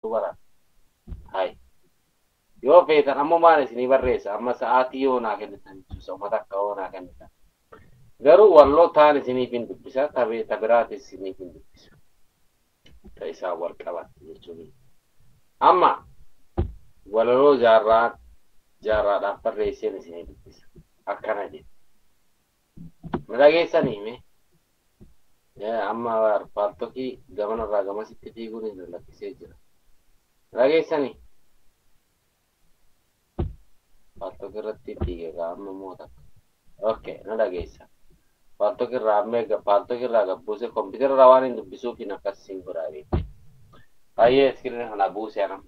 dubara. Hai. Yoo feetan ammoo maal isinii barreessa amma sa'aatii yoo naa kennitan jechuudha uummata akka yoo naa kennitan. Garuu walloo taan isiniif hin dubbisa tabiraatis isiniif hin dubbisu. Isaan wal qabatti jechuudha. Amma walaloo jaarraadhaaf barreesseen isinii dubbisa. Akkana jedhu. Na dhageessanii mee? Amma paartokii gamanarraa gamasitti fiiguun hin lakkisee jira. Na dhageessanii? Paartokii irratti fiigeegaa amma moota. Okay, na dhageessa. Paartokii irraa gabbuuse kompiitara irraa waan hin dubbisuuf hin akkasiin godhaa beeku. Baay'ee iskiriin kana buuse anam.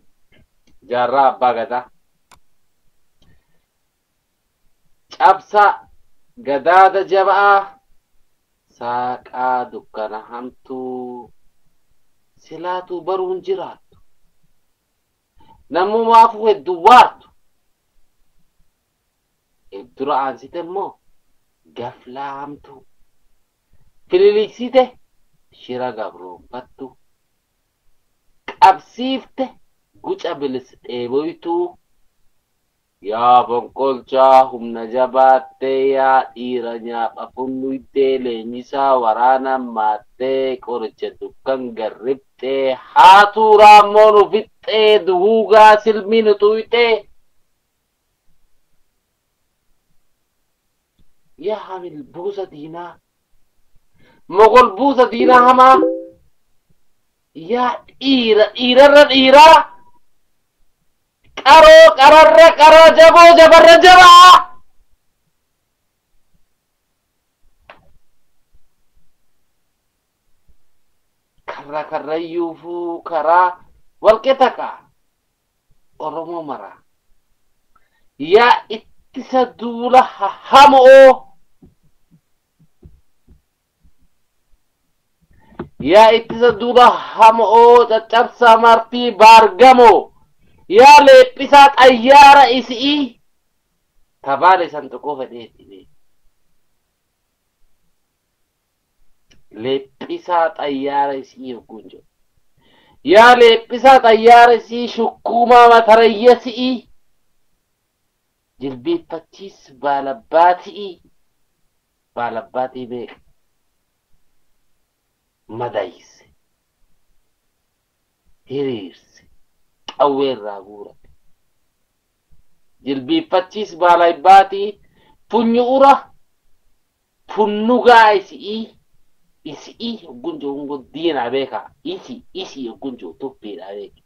Jaarraa abbaa gadaa. Cabsa gadaada jabaa saaqaa dukkana hamtuu silaatuu baruun jiraattu. Namumaafu hedduu waartu. Dura aansite immoo gaflaa hamtuu. Fililiksite shira gabroonfattu. Qabsiifte guca bilis dheeboytuu. Yaa fonqolchaa humna jabaattee yaa dhiira nyaapha funnuytee leenjisaa waraana maattee qoricha dukkan garribxee haatuu raammoon ufixxee duhuugaa silmiin utuuyxee. Yaa hamil buusa diinaa mogol buusa diinaa hamaa yaa dhiirarra dhiiraa qaroo qararra qaraa jaboo jabarra jabaa karrayyuufuu karaa walqixaqaa oromoo maraa yaa ittisa duula hamoo yaa ittisa duula hamoo caccabsaa martii baargamoo yaa leephisaa xayyaara isii tabaale san tokko fedheetti leephisaa xayyaara isii hogguun jedhu yaa leephisaa xayyaara isii shukkuumaa matarayya si'ii jilbeeffachiis baalabbaatii beeka madayise hiriirse qawweerraa guurate jilbeeffachiis baalabbaatii funyuura funnugaa isii hogguun jedhu diinaa beeka isii hogguun jedhu tuppiidhaa beeka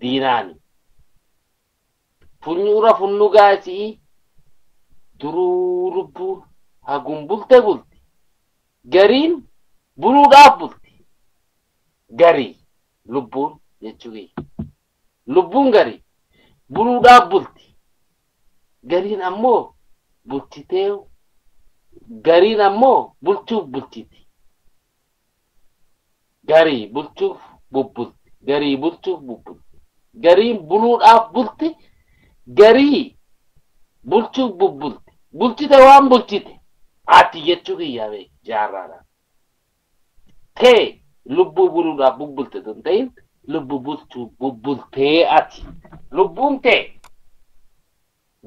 diinaani. Funyuura funnugaa isii duruu lubbuun hagum bulti gariin buluudhaaf bulti garii lubbuun jechuudha lubbuun garii buluudhaaf bulti gariin ammoo bulchitee gariin ammoo bulchuuf bulchiti garii bulchuuf bubbulti gariin buluudhaaf bulti. Garii bulchuuf bubbulti bulchite waan bulchite ati jechuu kiyyaa beek jaarraadhaan tee lubbuu buluudhaaf bubbulte tun ta'in lubbuu bulchuuf bubbultee ati lubbuun tee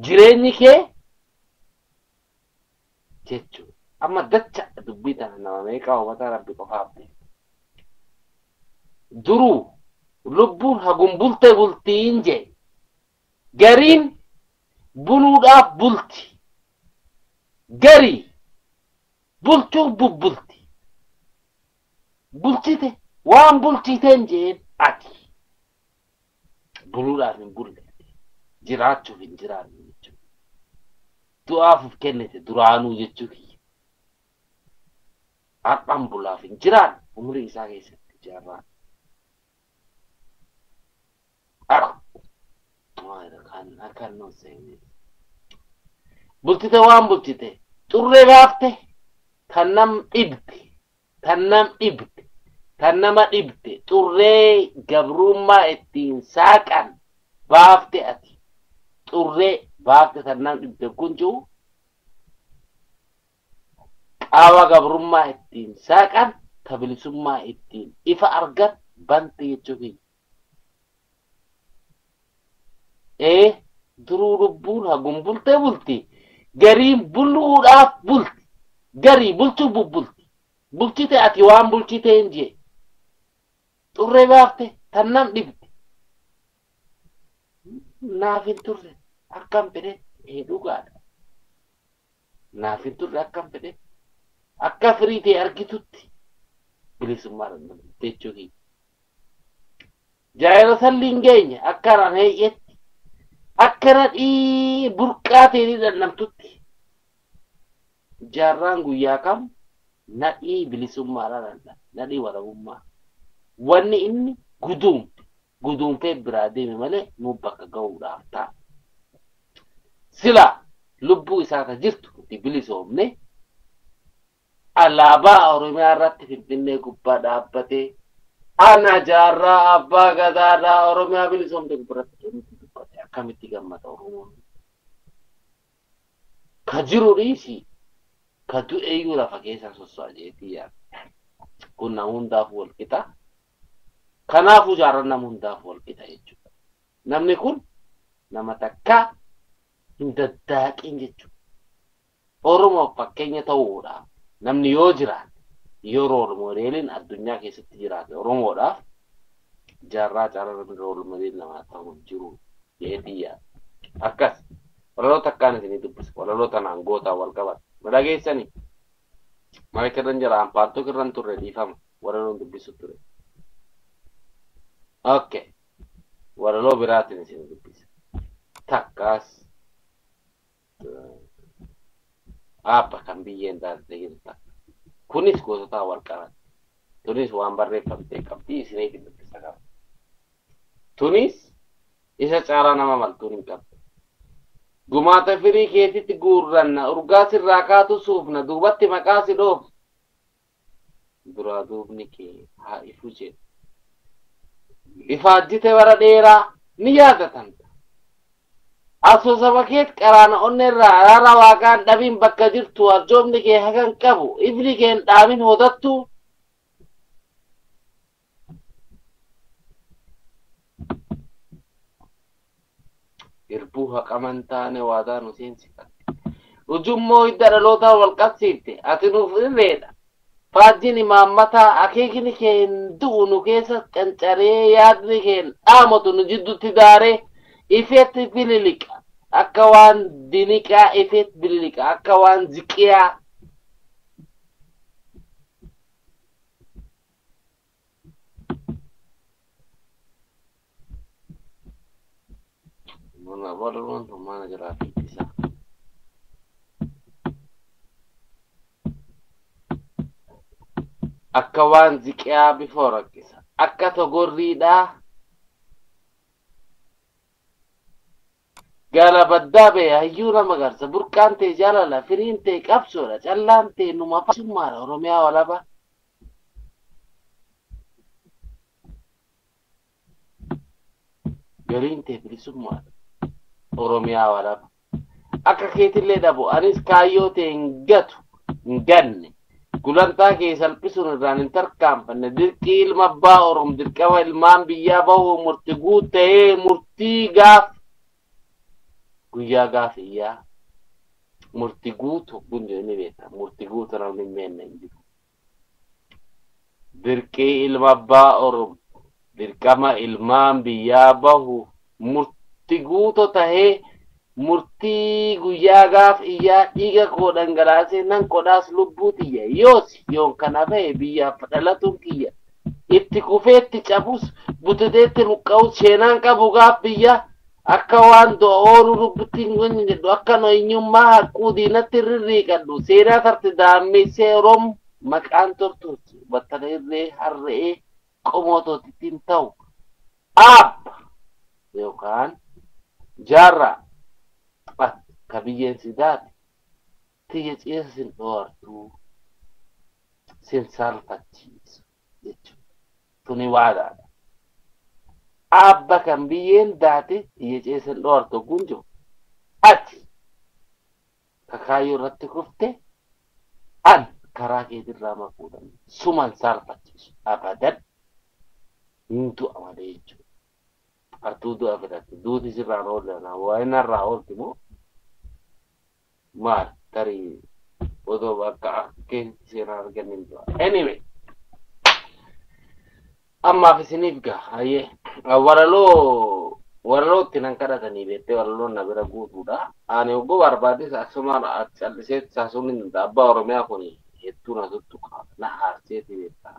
jireenyi kee jechuu amma dacha dubbii tana nama meeqaa uummata rabbi qofaaf duruu lubbuun hagum bulte bultiin jee. Gariin buluudhaaf bulti garii bulchuuf bubbulti bulchite waan bulchiteen jeen ati buluudhaaf hin bulle jiraachuuf hin jiraanne jechuudha du'aafuuf kennite duraanuu jechuu kiyya har'aan bulaaf hin jiraanne umurii isaa keessatti jaarraan akan non seene bultite waan bulchite xurree baafte tan nama dhibde xurree gabrummaa ittiin saaqan baafte ati xurree baafte tan nam dhibde kun jiru qaama gabrummaa ittiin saaqan tabilisummaa ittiin ifa argan bante jechuudha duruu lubbuun hagum bultee bulti gariin buluudhaaf bulti garii bulchuu bubbulti bulchite ati waan bulchite hin jee xurree baafte tan nam dhibde naaf hin turre akkam fedhe dhugaadha naaf hin turre akkam fedhe akka firii ta'e argitutti bilisummaadhaan jechuu kiyya jaayila salliin geenye akkanaan heeyyetti akkana burqaa ta'anii dhandhamtutti jaarraan guyyaa kam nadhii bilisummaadhaan dhandhama nadhii walabummaa wanni inni guduunfee biraa deeme malee nu bakka ga'uudhaaf ta'a sila lubbuu isaa ka jirtu itti bilisoomne alaabaa oromiyaa irratti finfinnee gubbaa dhaabbatee ana jaarraa abbaa gadaadhaa oromiyaa bilisoomte gubbaratti dubbate akkamitti gammada oromoon ka jiru dhiisi ka du'eeyyuu lafa keessaa sosso'a jeetii yaada kun nama hundaaf wal qixa kanaafuu jaarran nama hundaaf wal qixa jechuudha namni kun nama takka hin daddaaqin jechuudha oromoof fakkeenya ta'uudhaaf namni yoo jiraate yoo rool modeeliin addunyaa keessatti jiraate oromoodhaaf jaarraa caarraa rool modeel namaa ta'uun jiru jeetii yaada akkas walaloota akkaan isinii dubbisa walaloota naangootaa wal qabata madhageessanii mara kirran jira ampaartuu kirran turre dhiifama walaloon dubbisu ture okay walaloo biraatiin isinii dubbisa takkaas aabba kan biyyeen taatee jirta kunis gosotaa wal qabata tunis waan barreeffamtee qabdii isiniif dubbisa qaba tunis isa caalaa nama maltuun hin qabdu gumaata firii keetitti guurranna urgaa sirraa kaatu suufna duubatti maqaa si dhoof duraa duubni kee haa ifu jedhu ifaajjite bara dheeraa ni yaadatan asoosama keet qaraana onneerraa araara waaqaan dhabiin bakka jirtu arjoomni kee hagan qabu ifni keen dhaamin hodattu irbuu haqaman taane waadaan useensifatte ujummoo hidda dhalootaa wal qabsiifte ati nuuf irreedha faajjin imaammataa akeekni keen du'u nu keessa qancaree yaadni keen dhaamatu nu jiddutti daaree ifeetti bililiqa akka waan diniqaa ifeetti bililiqa akka waan ziqiyaa mana balon mana jiraati isa akka waan ziqiyaa before akkisa akka togorriidhaa gala baddaa bee hayyuu nama garsa burqaan ta'e jaalala firiin ta'e qabsoodha callaan ta'e numa fasummaadha oromiyaa walaba gariin ta'e bilisummaadha oromiyaa walaba akka keetillee dhabu anis kaayyoo ta'e hin gatu hin ganne gulantaa kee salphisuun irraan hin tarkaanfanne dirqii ilma abbaa orom dirqama ilmaan biyyaa bahuu murtii guutee murtii gaaf guyyaa gaafiyyaa murtii guutu gunjo inni beekta murtii guutu namni hin beekne hin jiru dirqii ilma abbaa orom dirqama ilmaan biyyaa bahu murtii guutu tahee murtii guyyaa gaafiyyaa dhiiga koo dhangalaasee nan kodhaas lubbuu tiyya yoos yoon kana bahe biyyaaf dhalatuun kiyya itti kufeetti cabus bututeetti muqqa'us seenaan qabu gaaf biyya akka waan do'oonu dubbittiin gonyi jedhu akka nooyinyummaa haquu diinatti rirriiqadhu seenaa tarte daammeessee oroom maqaan tortuuti battala irree harre'ee qomoototittiin ta'u aabba yookaan jaarraa ka biyyeen sidaati tiyya ciisa sin dhoortuu sin salphachiisu jechuudha tuni waadaadha abba kan biyyeen daate tiyya ciisa sin dhoortu gunjo ati kakaayyoo irratti kufte an karaa keetirraa makuudhan suman salphachiisu abadan hin du'a malee jechuudha أتودو أفرت دودي سبعة ولا وين الرأول تمو مال تري ودو بقى كين سيرار جنين anyway أما في سنيفكا هاي ورلو تنانكرا تاني بيتي ورلو نبرا قوتودا أنا وقو باربادي ساسوما أتسالسيت ساسومين دابا ورميا كوني يتونا تتوكا نحارسيتي بيتا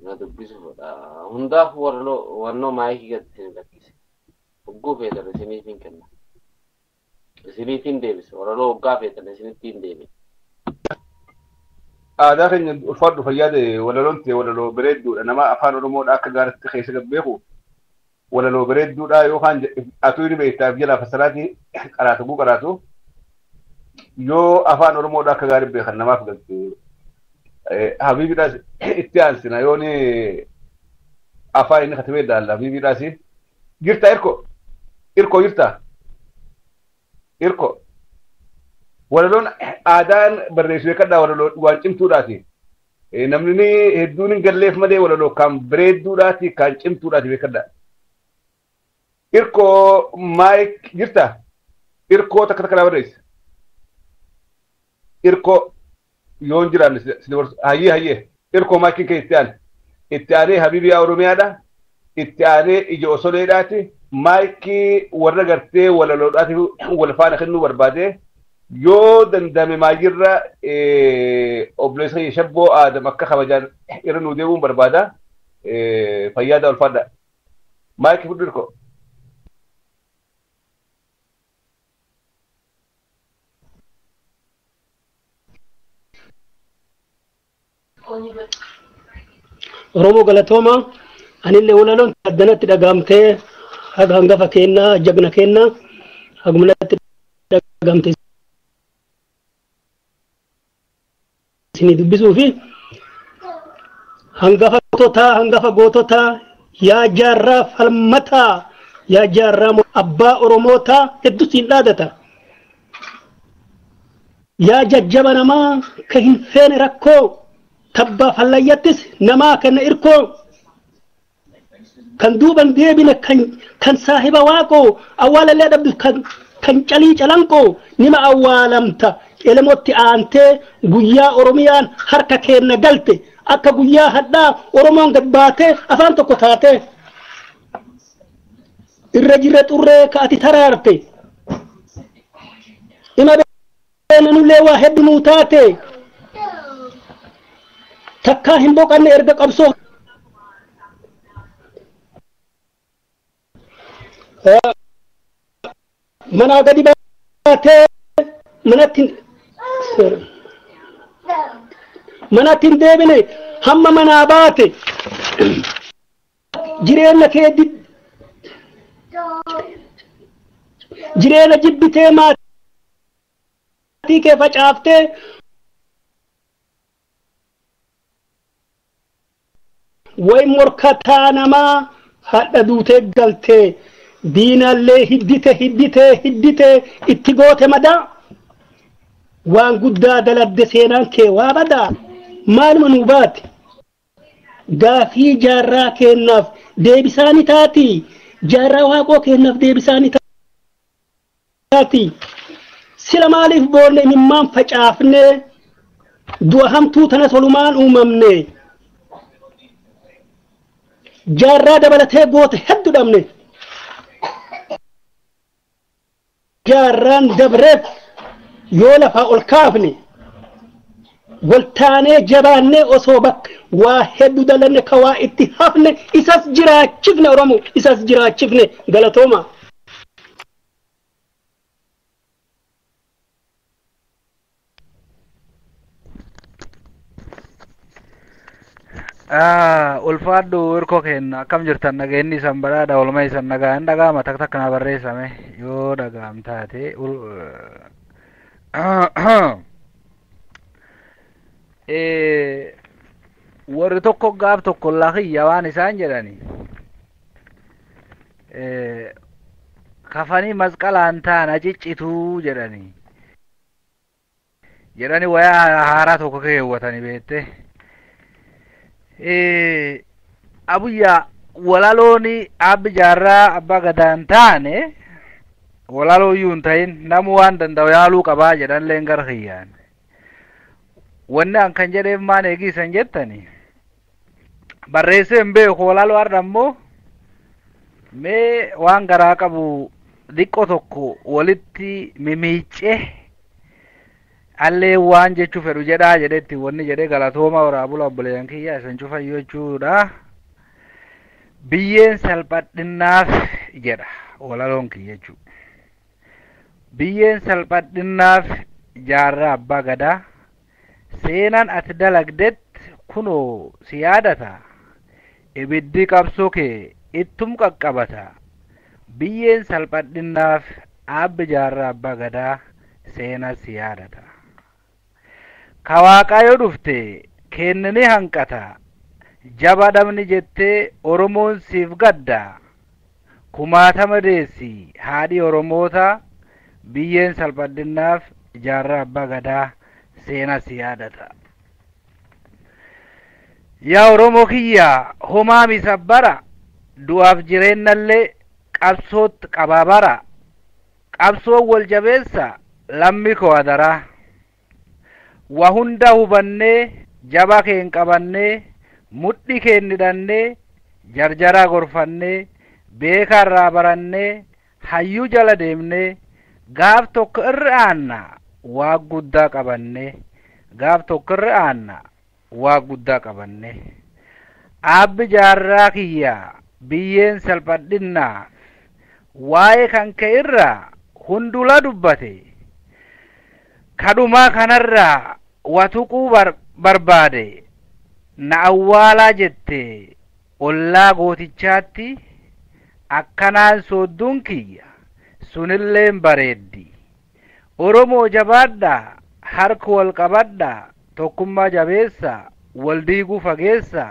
نادبسو هندا ورنو مايكي قد سنبكيس وقو فيدا سنيفين كنا سنيفين ديبس ورلو وقا فيدا سنيفين ديبس داخل الفرد فياد ولا لونتي ولا لو بريد انا ما افان رمون اكدار تخيس قبيخو ولا لو بريد دا يوهان اتوري بيتا بيلا فسراتي قراتو بو قراتو يو افان رمون اكدار بيخ انا ما فقد حبيبي راس اتيانسنا يوني افاين ختمي دال حبيبي راسي جرتا إركو ولا لون آدان بريسوي كذا ولا لون وانشم توراتي نمني هدوني قليف مدي ولا لو كان بريد دوراتي كان شم توراتي بكذا إركو مايك جرتا إركو تكتكلا بريس إركو يون جران سنورس هاي إركو مايك كيتان التاني حبيبي أوروميا ده التاني إجو سوليداتي مايكي ورقرتي ولا لوراتي ولا فانا خنو بربادي yoo dandame maayirra obboleessa shabboo aadam akka kabajaan irra nuu deemuun barbaada fayyaada ulfaadha maayikii fudhu dirko Oromoo galatooma anillee walaloon addanatti dhagaamtee haga hangafa kennaa jagna kennaa hagumnatti dhagaamtee sini dubbisu fi hangafa gootota yaa jaarraa falmata yaa jaarraa abbaa oromoota hedduu siin dhaadata yaa jajjaba namaa ka hin feene rakkoo tabbaa fallayyattis namaa kenna irkoo kan duuban deebine kan saahiba waaqoo awwaalallee dhabdu kan calii calanqoo nima awwaalamta elemotti aantee guyyaa oromiyaan harka keenna galte akka guyyaa hadhaa oromoon gad baatee afaan tokko taate irra jirre xurree ka ati taraarte ima beenanullee waa hedduu nuu taate takkaa hin boqanne erga qabsoo manaa gadi baatee manatti hin deebine hamma manaa baate jireenya jibbitee maatii kee facaaftee way morkataa namaa hadha duutee galtee diinallee hiddite itti goote madaa waan guddaa daladde seenaan kee waa badaa maaluma nuu baate gaafii jaarraa kennaaf deebisaani taati jaarraa waaqoo kennaaf deebisaani taati sila maaliif boonne imimmaan facaafne du'a hamtuu tanas walumaan uumamne jaarraa dabalatee goote hedduu dhabne jaarraan dabreef yoo lafaa ol kaafne waltaanee jabaannee osoo bakka waa hedduu dalanne ka waa itti hafne isas jiraachifne oromoo isas jiraachifne galatooma. ulfaadhu irkoo kenna akkam jirtan nageenyi isan badhaadha olma isan nagaan dhagaama takka kana barreessame yoo dhagaam taate warri tokko gaaf tokko lakiyya waan isaan jedhani kafanii masqalaan taana ciccituu jedhani wayaa haaraa tokko keewwatani beette abuyyaa walaloni abbi jaarraa abbaa gadaan taane walaloo yuun ta'in namu waan danda'u yaaluu qabaa jedhanleen gara kiyyaan wanni an kan jedheef maan eegisan jettani barreessee hin beeku walaloo har'a ammoo mee waan garaa qabu xiqqoo tokko walitti mimiicce allee waan jechuu fedhu jedhaa jedhetti wanni jedhee galatooma waraabula obboleeyyan kiyya isan cufayyoo jechuudha. Biyyeen salphadhinnaaf jedha walaloon kiyya jechuudha. Biyyeen salphadhinnaaf jaarraa abbaa gadaa seenaan ati dalagdet kunoo si yaadata ibiddi qabsoo kee ittum qaqqabata. Biyyeen salphadhinnaaf abbi jaarraa abbaa gadaa seenaa si yaadata. Ka Waaqayyo dhufte kennini hanqata jaba dhabni jettee Oromoon siif gadda kumaatama deessi haadhi Oromoota biyyeen salphadhinnaaf jaarraa abbaa gadaa seenaa si yaadata. Yaa Oromoo kiyya homaa misabbara du'aaf jireennallee qabsootti qabaabara qabsoo wal jabeessa lammi koo adaraa wa hunda hubannee jaba keen qabannee mudhi keen hidhannee jarjaraa gorfannee beekaa irraa barannee hayyuu jala deemnee gaaf tokko irra aanna waa guddaa qabannee gaaf tokko irra aanna waa guddaa qabannee abbi jaarraa kiyya biyyeen salphadhinnaa waa'ee kan ka'e irraa hundula dubbate kadhumaa kanarraa watuquu barbaade na awwaalaa jette ollaa gootichaatti akkanaan soodduun kiyya sunilleen bareeddi. Oromoo jabaadhaa harka wal qabadhaa tokkummaa jabeessa wal diiguu fageessa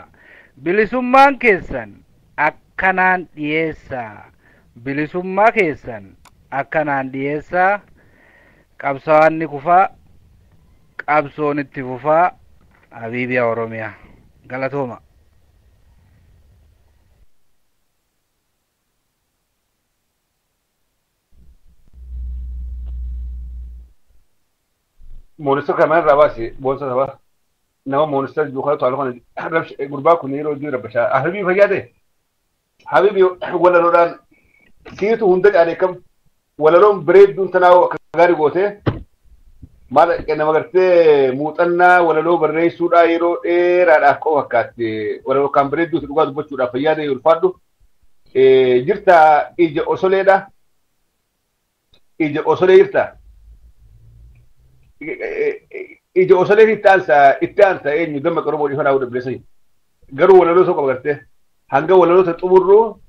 bilisummaan keessan akkanaan dhiyeessa bilisummaa keessan akkanaan dhiyeessa qabsaa'anni kufaa qabsoon itti fufaa Habiibiyaa Oromiyaa galatooma. Monista kaman rabasi bonsa saba nama monista dukhana taalo kan rabsh gurba kuniro di rabasha habibi fayade habibi wala lodan kiitu hunda alekam wala lon bread dun tanaw gari gote mala kana magarte mutanna wala lo barrey suda yero dheeraadha ko wakkatte wala lo kan bread dun duga dubachuudha fayade yul faddu jirta ije osoleeda ije osole jirta ije osole ittaansa eenyu damma qarobo difana wada blesay garu wala lo so magarte hanga wala lo tatumurro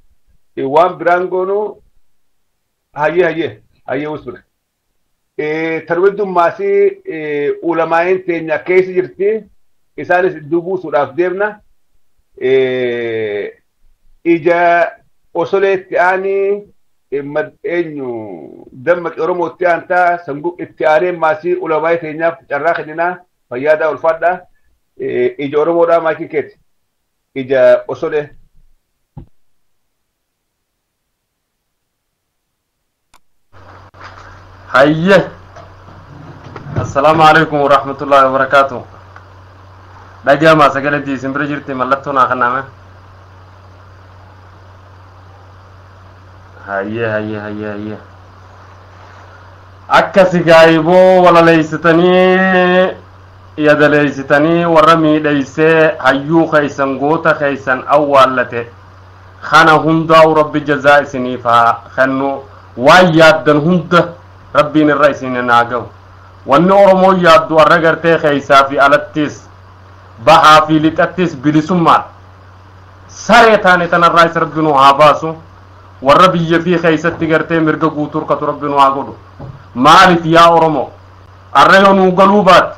waan birangono haye usbuna tarwiddu maasi ulamaa'in teenya keessa jirti isaanis dubuusuudhaaf deemna ija osoleetti aanii eenyu dammaqi oromootti aantaa sangu itti aanee maasii ulamaa'in teenyaaf carraa kenninaa fayyaadaa ulfaadhaa ija oromoodhaa maakii keeti ija osolee حيه السلام عليكم ورحمة الله وبركاته دجا ما سجلتي سمبرجرتي ملتونا خنامه هيه أكسي جايبو ولا ليستني يد ليستني ورمي ليسه هيو خيسن غوتا خيسن أولته خانا هندا ورب جزاء سنيفا خنو وايادن هندا ربين الرئيسين ناقو والنور مو يادو الرقرتي خيسا في ألتيس بحا في لتأتيس بلسمات سريتاني تن الرئيس ربينو هاباسو والربي في خيسا تقرتي مرقا قوتور كتو ربينو هاقودو مالف يا أورمو الرئيو نوغلوبات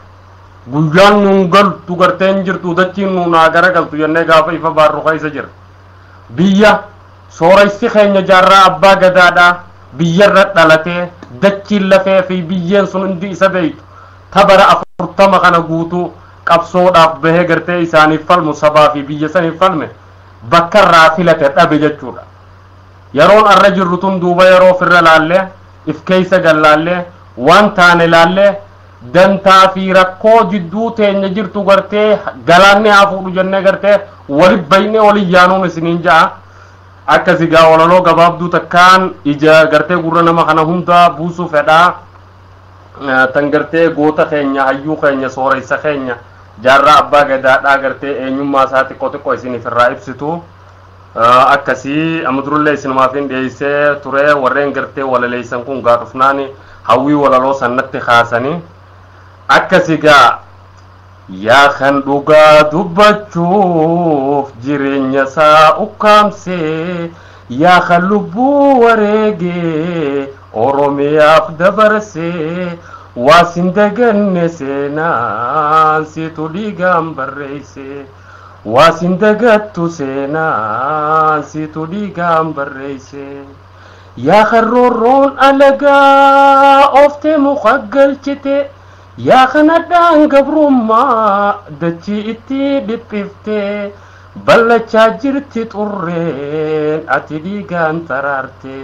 بيان نوغل تقرتين جر تودتين ناقرقل تو ينقا فيفا بارو خيسا جر بيا سوريسي خيني جارة أبا قدادا biyyarra dhalate dachiin lafee fi biyyeen sun hundi isa beeytu tabara 40 kana guutuu qabsoodhaaf bahee gartee isaaniif falmu sabaa fi biyya saniif falme bakka irraa filate dhabe jechuudha. Yeroon arra jirru tun duuba yeroo firra laallee if keessa gallaallee waan taane laallee dantaa fi rakkoo jidduu teenya jirtu gartee galaanni haa fuudhu jennee gartee walitti baynee walii yaanuun isiniin ja'a. Akkasii gaa walaloo gabaabduu takkaan ija gartee gurra nama kana hunda buusuu fedhaa. Tan gartee goota keenya hayyuu keenya sooressa keenya jaarraa abbaa gadaadhaa gartee eenyummaa isaa xiqqoo isiniif irraa ibsitu. Akkasii amadurullee isinumaaf hin dhiyeessee ture warreen gartee walaleessan kun gaa dhufnaan hawwii walaloo sannatti kaasanii. Akkasii gaa yaa kan dhugaa dubbachuuf jireenya isaa ukkaamsee yaa kan lubbuu wareegee Oromiyaaf dabarsee waasin daganne seenaan situ dhiigaan barreesse waasin dagattu seenaan situ dhiigaan barreesse yaa kan roorroon alagaa oftee muka galchite yaa kan addaan gabrummaa dachii itti dhiphiftee ballachaa jirti xurreen ati dhiigaan taraarte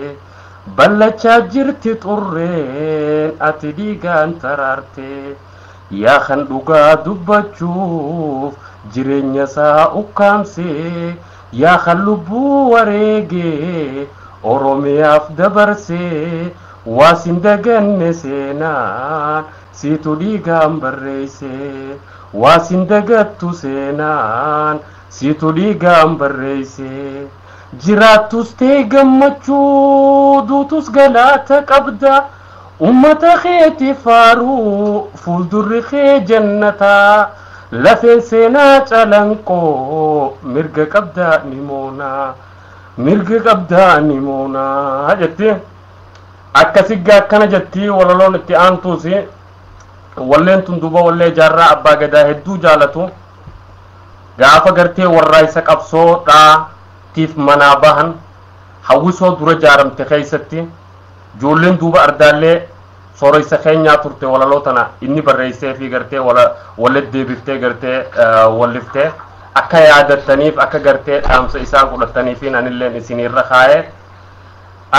ballachaa jirti xurreen ati dhiigaan taraarte yaa kan dhugaa dubbachuuf jireenya isaa ukkaamsee yaa kan lubbuu wareegee Oromiyaaf dabarsee waasin daganne seenaan situ dhiigaan barreesse waasin dagattu seenaan situ dhiigaan barreesse jiraattus ta'e gammachuu duutus galaata qabda ummata keeti faaruu fuuldurri kee jannataa lafeen seenaa calanqoo mirga qabdaa ni moonaa mirga qabdaa ni moonaa jettee akkasigaa akkana jettii walaloon itti aantuusi walleen tun duuba wallee jaarraa abbaa gadaa hedduu jaalatu gaafa gartee warraa isa qabsoodhaa tiif manaa bahan hawwisoo dura jaaramte keessatti ijoolleen duuba ardaallee sooressa keenyaa turte walaloo tana inni barreessee fi gartee wallet deebiftee gartee walliftee akka yaadattaniif akka gartee dhaamsa isaan fudhataniif anilleen isinirra kaa'ee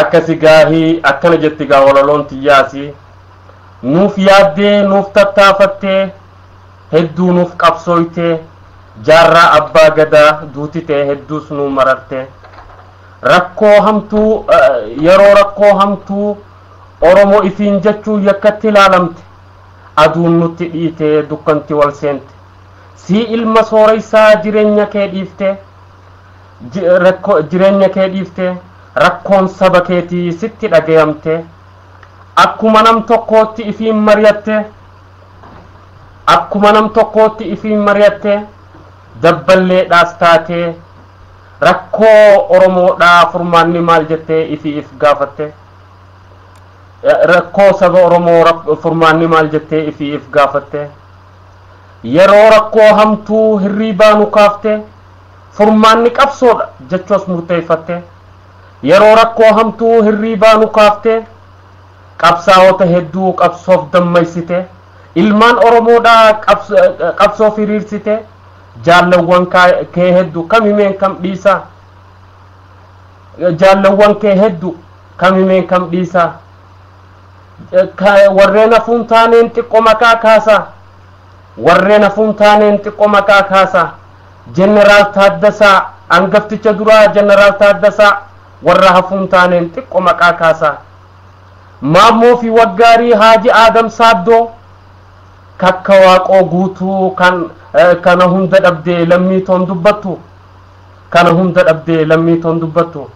akkasi gaahii akkana jetti gaa walaloon tiyyaasi nuuf yaaddee nuuf tattaafattee hedduu nuuf qabsooytee jaarraa abbaa gadaa duutitee hedduus nu mararte rakkoo hamtuu yeroo rakkoo hamtuu Oromoo ifiin jechuu yakkatti ilaalamte aduun nutti dhiitee dukkanti wal seente si ilma sooreysaa jireenya kee dhiifte rakkoon saba keetii sitti dhagayamte akkuma nam tokkootti ifiin mari'atte dabballeedhaas taatee rakkoo Oromoodhaa furmaanni maal jettee ifiif gaafatte rakkoo saba Oromoo furmaanni maal jettee ifiif gaafatte yeroo rakkoo hamtuu hirriibaa nu kaafte furmaanni qabsoodha jechuus murteeffatte yeroo rakkoo hamtuu hirriibaa nu kaafte qabsaa'ota hedduu qabsoof dammaysite ilmaan Oromoodhaa qabsoof hiriirsite jaallawwan kee hedduu kamimeen kam dhiisa jaallawwan kee hedduu kamimeen kam dhiisa warreen hafuun taaneen xiqqoo maqaa kaasa warreen hafuun taaneen xiqqoo maqaa kaasa jeneraal Taaddasaa angafticha duraa jeneraal Taaddasaa warra hafuun taaneen xiqqoo maqaa kaasa maammoo fi waggaarii Haaji Aadam Saaddoo kakka waaqoo guutuu kana hunda dhabdee lammiitoon dubbattu kana hunda dhabdee lammiitoon dubbattu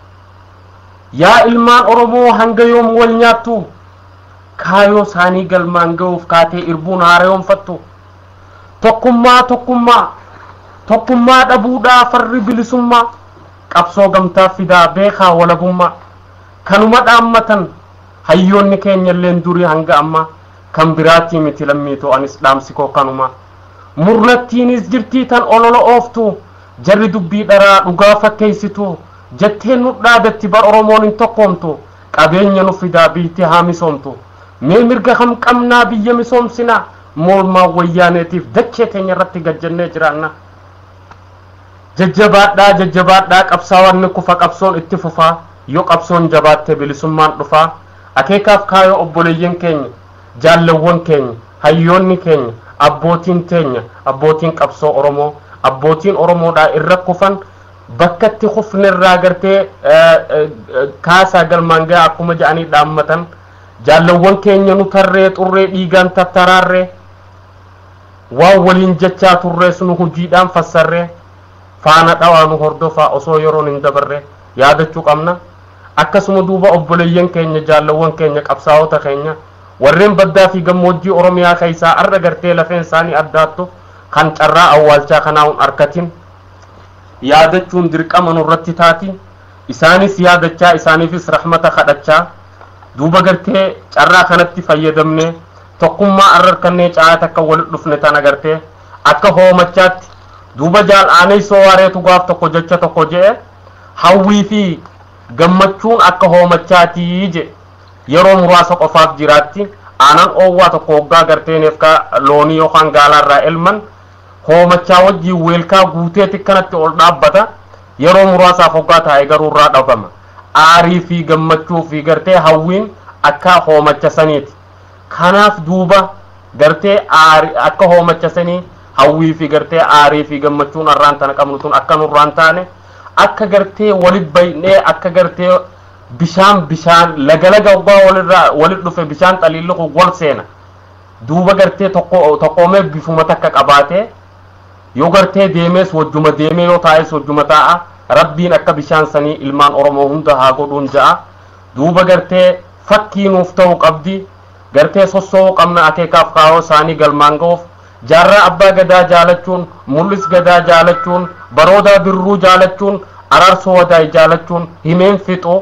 yaa ilmaan Oromoo hanga yoom wal nyaattu kaayoo saanii galmaan ga'uuf kaatee irbuun haareyoonfattu tokkummaa dhabuudhaa farri bilisummaa qabsoo gamtaaf fidaa beekaa walabummaa kanuma dhaammatan hayyoonni keenyalleen durii hanga amma kan biraatii miti lammiitoo anis dhaamsikoo kanuma murnattiinis jirtii tan olola ooftu jarri dubbii dharaa dhugaa fakkeessitu jetteen nu dhaadatti bar Oromoon hin tokkoomtu qabeenya nu fidaa biitti haa misoomtu mee mirga kam qabnaa biyya misoomsina moolmaa wayyaaneetiif dachee teenya irratti gajjannee jiraanna jajjabaadhaa qabsaawwanni kufa qabsoon itti fufaa yoo qabsoon jabaatte bilisummaan dhufaa akeekaaf kaayoo obboleeyyan keenya jaallawwan keenya hayyoonni keenya abbootiin teenya abbootiin qabsoo oromoo abbootiin oromoodhaa irra kufan bakkatti kufne irraa gartee kaasaa galmaan gahaa akkuma jedhanii dhaammatan jaallawwan keenya nu tarree xurree dhiigaan tattaraarree waan waliin jechaa turree sunu hojiidhaan fassarree faana dhawaa nu hordofaa osoo yeroon hin dabarre yaadachuu qabna akkasuma duuba obboleeyyan keenya jaallawwan keenya qabsaa'ota keenya warreen baddaa fi gammoojjii oromiyaa keessaa arra gartee lafeen isaanii addaattu kan carraa awwaalchaa kanaa hin argatin yaadachuun dirqama nurratti taati isaanis yaadachaa isaaniifis rahmata kadhachaa duuba gartee carraa kanatti fayyadamne tokkummaa ararkannee caayata akka walitti dhufne tana gartee akka hoomachaatti duuba jaal'aanee soowareetu gaaf tokko jecha tokko jee hawwii fi gammachuun akka hoomachaatii je yeroo muraasa qofaaf jiraatti aanan oowwaa tokko hoggaa garteeneef ka loonii yookaan gaalaarraa elman hoomachaa wajjiin weelkaa guuteeti kanatti ol dhaabbata yeroo muraasaaf hoggaa taa'e garuurraa dhabama aarii fi gammachuu fi gartee hawwiin akka hoomacha saniiti kanaaf duuba gartee akka hoomacha sanii hawwii fi gartee aarii fi gammachuun arraan tana qabnu tun akka nurraan taane akka gartee walit baynee akka gartee bishaan lagalaga hoggaa walit dhufe bishaan xaliilliqu wal seena duuba gartee tokkoomee bifuma takka qabaatee yoo gartee deemees wajjuma deemee yoo taa'es wajjuma taa'a rabbiin akka bishaan sanii ilmaan oromoo hunda haa godhuun ja'a duuba gartee fakkii nuuf ta'uu qabdi gartee sossoo qabna akeekaaf kaayoo isaanii galmaan ga'uuf jaarraa abbaa gadaa jaalachuun mul'is gadaa jaalachuun baroodaa birruu jaalachuun araarsoo wadaay jaalachuun himeen fixoo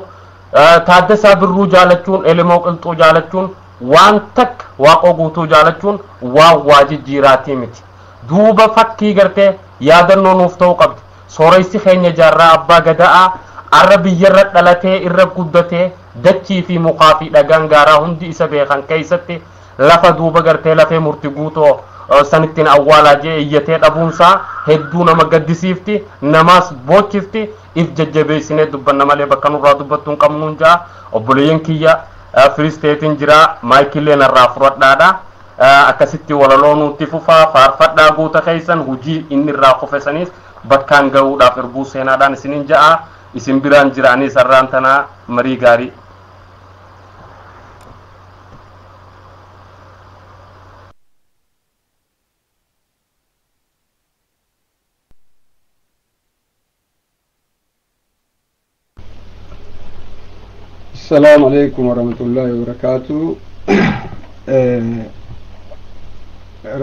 taaddasaa birruu jaalachuun elemoo qilxuu jaalachuun waan takka waaqoo guutuu jaalachuun waan waa jijjiiraatii miti duuba fakkii gartee yaadannoo nuuf ta'uu qabdi sooreysi keenya jaarraa abbaa gadaa arra biyyarra dhalatee irra guddatee dachii fi mukaa fi dhagaan gaaraa hundi isa beekan keessatti lafa duuba gartee lafee murti guutoo sanittiin awwaalaa jee iyyatee dhabuunsaa hedduu nama gaddisiifti namaas boochifti if jajjabeessinee dubbanna malee bakka nurraa dubbattuun qabnuun ja'a obboleeyyan kiyya firisteetiin jira maayikillee narraa fudhadhaadha akkasitti walaloo nutti fufaa faarfadhaa guuta keessan hujii inni irraa kufesaniis bakkaan ga'uudhaaf irbuu seenaadhaan isinin ja'a isin biraan jiranii sarraan tanaa marii gaarii السلام عليكم ورحمة الله وبركاته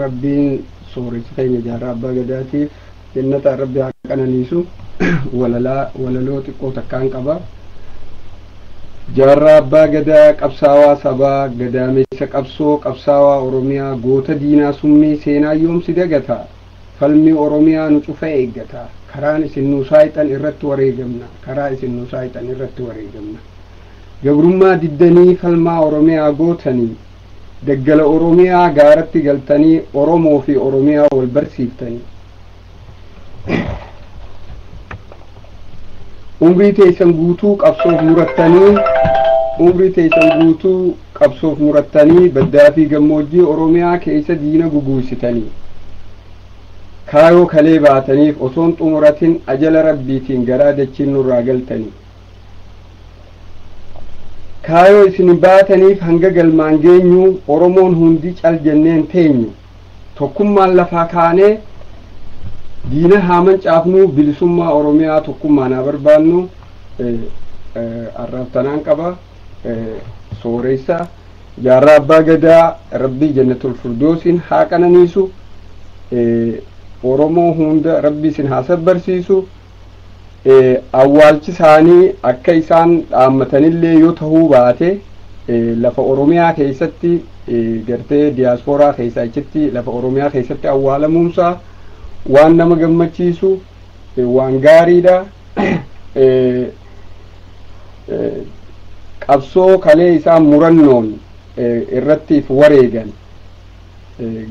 ربي سوري خيمة جارة أبا قداتي جنة ربي حقنا نيسو ولا لو تقو تكان قبا جارة أبا قدا قبساوا سبا قدا ميسا قبساوا أوروميا قوتا دينا سمي سينا يوم سيدقتا فلمي أوروميا نشوفا إيقتا كراني سنو سايتان إرت وريقمنا إرت وريقمنا gabrummaa diddanii falmaa oromiyaa gootanii daggala oromiyaa gaaratti galtanii oromoo fi oromiyaa wal barsiiftanii umrii teessan guutuu qabsoof murattanii baddaa fi gammoojjii oromiyaa keessa diina guguusitanii kaayoo kalee baataniif osoon xumuratin ajala rabbiitiin garaa dachiin nurraa galtanii kaayoo isin baataniif hanga galmaan geenyu oromoon hundi cal jenneen teenyu tokkummaan lafaa kaanee diina haaman caafnu bilisummaa oromiyaa tokkummaan haa barbaannu arraabtanaan qaba sooreysa jaarraa abbaa gadaa rabbii jannatul firdoosiin haa qananiisu oromoo hunda rabbii isin haa sabbarsiisu awwaalchi isaanii akka isaan dhaammatanillee yoo tahuu baate lafa oromiyaa keessatti gartee diyaaspooraa keessaa achitti lafa oromiyaa keessatti awwaalamuunsaa waan nama gammachiisu waan gaariidha qabsoo kalee isaan murannoon irrattiif wareegan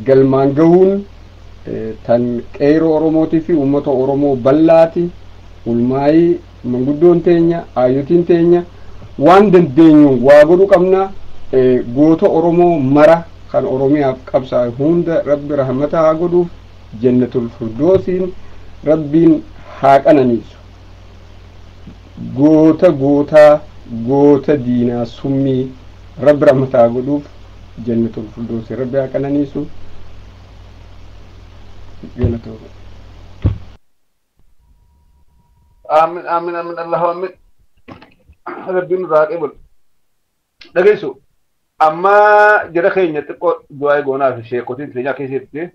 galmaan gahuun tan qeeroo Oromootii fi uummata Oromoo bal'aati. Ulmaayii manguddoon teenya aayyotiin teenya waan dandeenyu waa godhuu qabna. Goota Oromoo mara kan Oromiyaaf qabsaa'e hunda rabbi rahmata haa godhuuf jannatul firdoosiin rabbiin haa qananiisu. Goota diinaa summii rabbi rahmata haa godhuuf jannatul firdoosiin rabbi haa qananiisu. آمين آمين آمين الله آمين ربنا راقب دقيسو أما جرى خيني تقول دعاء قونا في الشيء كوتين ترجع كيسيرتي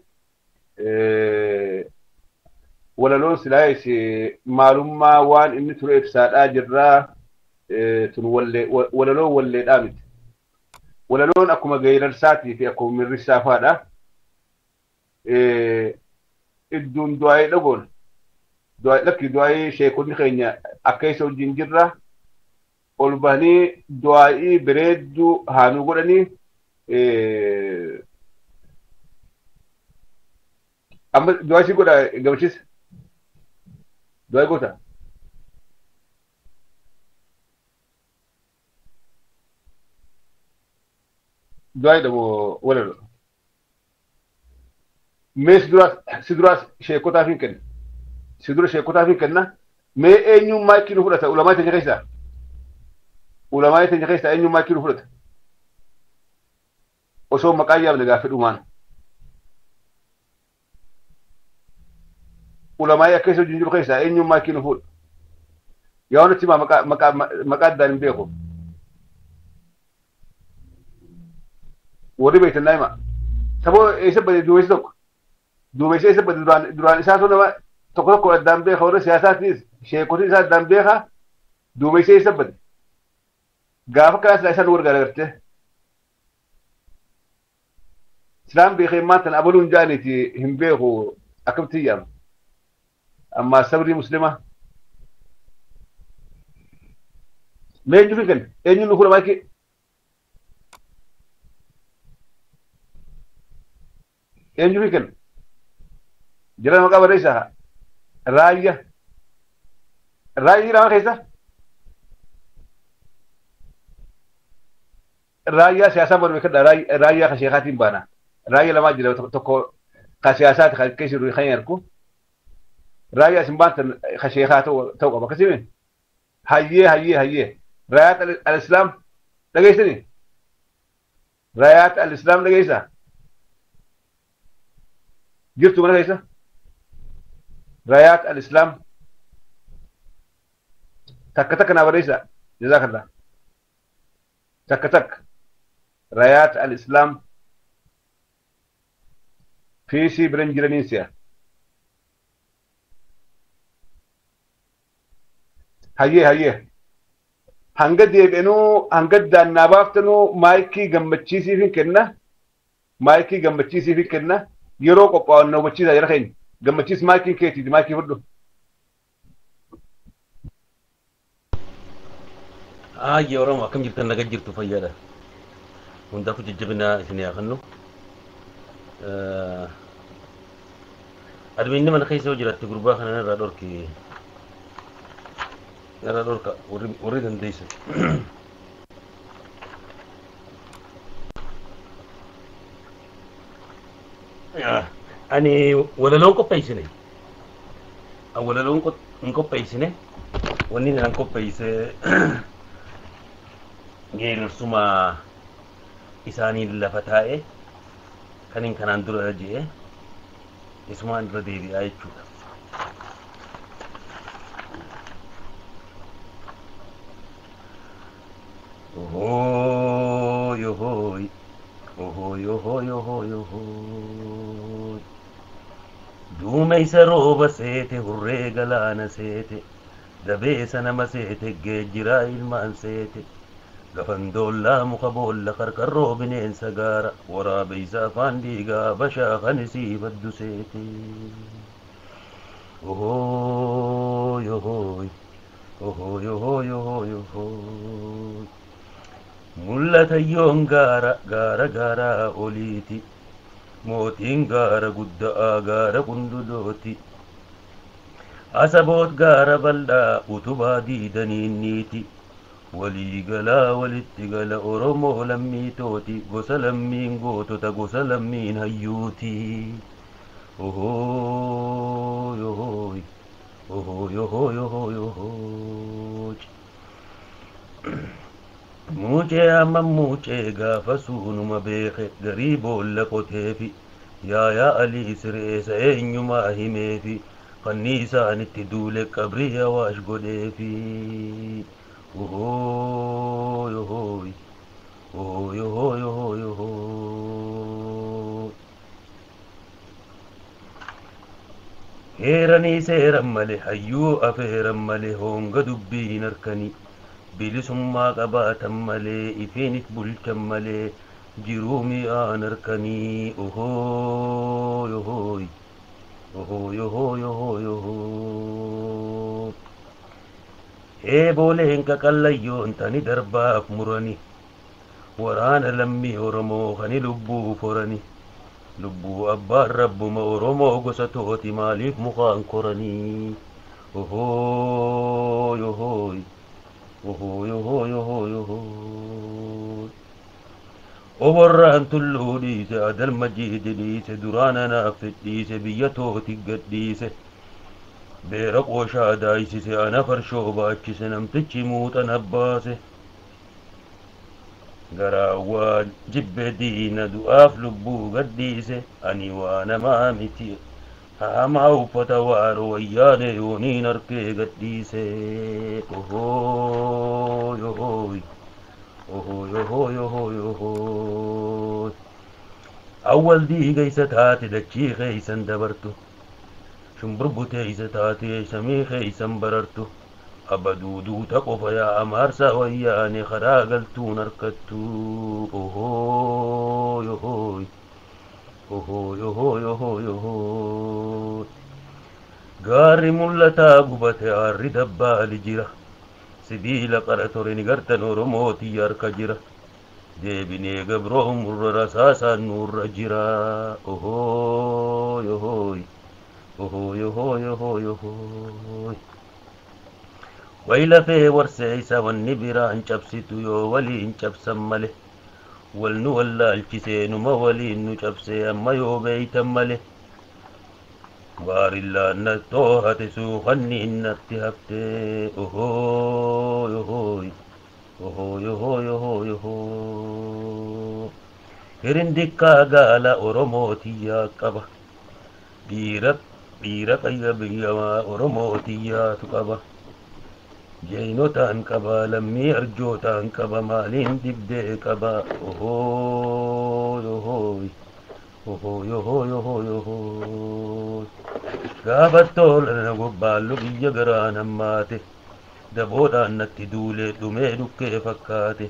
ولا لون سلايس معلومة وان إني تروح إفساد أجرا تنولي ولا لون ولي دامت ولا لون أكو مغير الساتي في أكو من رسافة ده الدون دعاء لقول دعاء لك دعاء شيء كوتين خيني أكيسو جنجرة olbani du'aa'i bareeddu haanu godhani amma du'aa'i si godha gamachis du'aa'i goota du'aa'i dhamo walalo mee si duraas sheekotaaf hin kenna si dura sheekotaaf hin kenna mee eenyummaa ikkinu fudhata ulamaa teenya keessaa ulamaa teenya keessaa eenyummaa ikkinu fudhata osoo maqaa yaabne gaaffii dhumaan ulamaa akka isa jiru keessaa eenyummaa ikkinu fudha yaa wanti maqaa addaan hin beeku warri beektan daa'ima saboo eessa bade duumessi tokko duumessi eessa bade duraan isaa sun nama tokko tokko addaan beeka warra siyaasaatiis sheekotii isaa addaan beeka duumessi eessa bade gaafa kaas isaan wargaararte islaan beekee maantan abaluun jaaniiti hin beeku akkamitti yaama amma sabri muslima meenyu fi kan eenyu nu kula maaki eenyu fi kan jira maqaa barreessaa raayya lama keessa raayyaa siyaasaa barbe kadha raayyaa ka sheekaatiin baana raayyaa lamaa jira tokko ka siyaasaati ka keessa jiru kan yarku raayyaa isin baantan ka sheekaa ta'uu qaba akkasime hayyee raayaat al-islaam dhageessanii raayaat al-islaam dhageessaa jirtu mana keessa raayaat al-islaam takka naa barreessaa jazaakallah takka رايات الإسلام في سي برنجرانيسيا هيه هنقد يبقنو هنقد دان نابافتنو مايكي جمتشيسي في كنا مايكي جمتشيسي في كنا يروق أو نوبتشيسا يرخين جمتشيس مايكي كيتي مايكي فردو يورم أكم جبت نجد جبت فيادا hundafu jajjabina isinii haa kennu admiinni mana keessa yoo jiraatti gurbaa kana narraa dhorka warri dandeessu ani walaloon qopheessine walaloon hin qopheessine wanni nan qopheesse geerarsuma isaanii lafa taa'e kan kanaan dura jee isumaan irra deebi'aa jechuudha. Duumeysa rooba seete hurree galaana seete dabeessa nama seete geejjiraa ilmaan seete gafandoollaa muka boolla qarqarroo bineensa gaara waraabeysa afaan dhiigaa bashaa kan isii baddu seete mul'ata yoon gaara oliiti mootiin gaara guddaa gaara qundulooti asaboot gaara bal'aa utubaa diidaniinniiti walii galaa walitti gala oromoo lammiitooti gosa lammiin gootota gosa lammiin hayyuuti ohoo yohooy ohoo yohoo yohoo yohoo muucee amma muucee gaafa suunuma beeke garii boolla qoteefi yaayaa alii sireessa eenyumaa himeefi fanni isaanitti duule qabrii awaash godheefi ohoo yohooy ohoo yohoo yohoo yohoo heeranii seeran male hayyuu afeeran male honga dubbiin harkanii bilisummaa qabaatan malee ifiinis bulchan malee jiruu mi'aan harkanii ohoo yohooy ohoo yohoo yohoo yohoo eebooleen qaqallayyoon tani darbaaf murani waraana lammii oromoo kani lubbuu forani lubbuu abbaan rabbuma oromoo gosa tooti maaliif mukaan koranii ohoo yohooy ohoo yohoo yohoo yohoo oborraan tulluu dhiise adal majiidi dhiise duraana naaf fedhiise biyya tooti gadhiise beera qooshaa daayisise ana farshoo baachise namtichi muuxan abbaase garaawwaan jibbe diina du'aaf lubbuu gadhiise ani waa namaa miti hamaa uffata waaro wayyaane yooniin harkee gadhiise ohoo yohooy ohoo yohoo yohoo yohoo awwal diigaysa taate dachii keeysan dabartu shumburbuteeysa taate samii keeysan barartu abaduuduuta qofa yaa amaarsa wayyaane karaa galtuun harkattu ohoo yohooy ohoo yohoo yohoo yohoo gaarri mul'ataa gubate aarri dabbaali jira sibiila qara ture ni gartan oromootii harka jira deebinee gabroomurra rasaasaan nurra jira ohoo yohooy ohoo yohoo yohoo yohoo way lafee warseeysa wanni biraan cabsitu yoo waliin cabsan male wal nu wallaalchisee numa waliin nu cabsee amma yoo beeytan male baarillaan nattoo hate suukanniin natti haftee ohoo yohooy ohoo yohoo yohoo yohoo hirindikkaa gaala oromootiyaa qaba dhiira qayya biyyamaa oromootiyaatu qaba jeynotaan qaba lammii arjootaan qaba maaliin dibdee qaba ohoo yohooy ohoo yohoo yohoo yohoo gaafattoolana gobbaallu biyya garaan hammaate daboodhaan natti duulee dhumee dhukkee fakkaate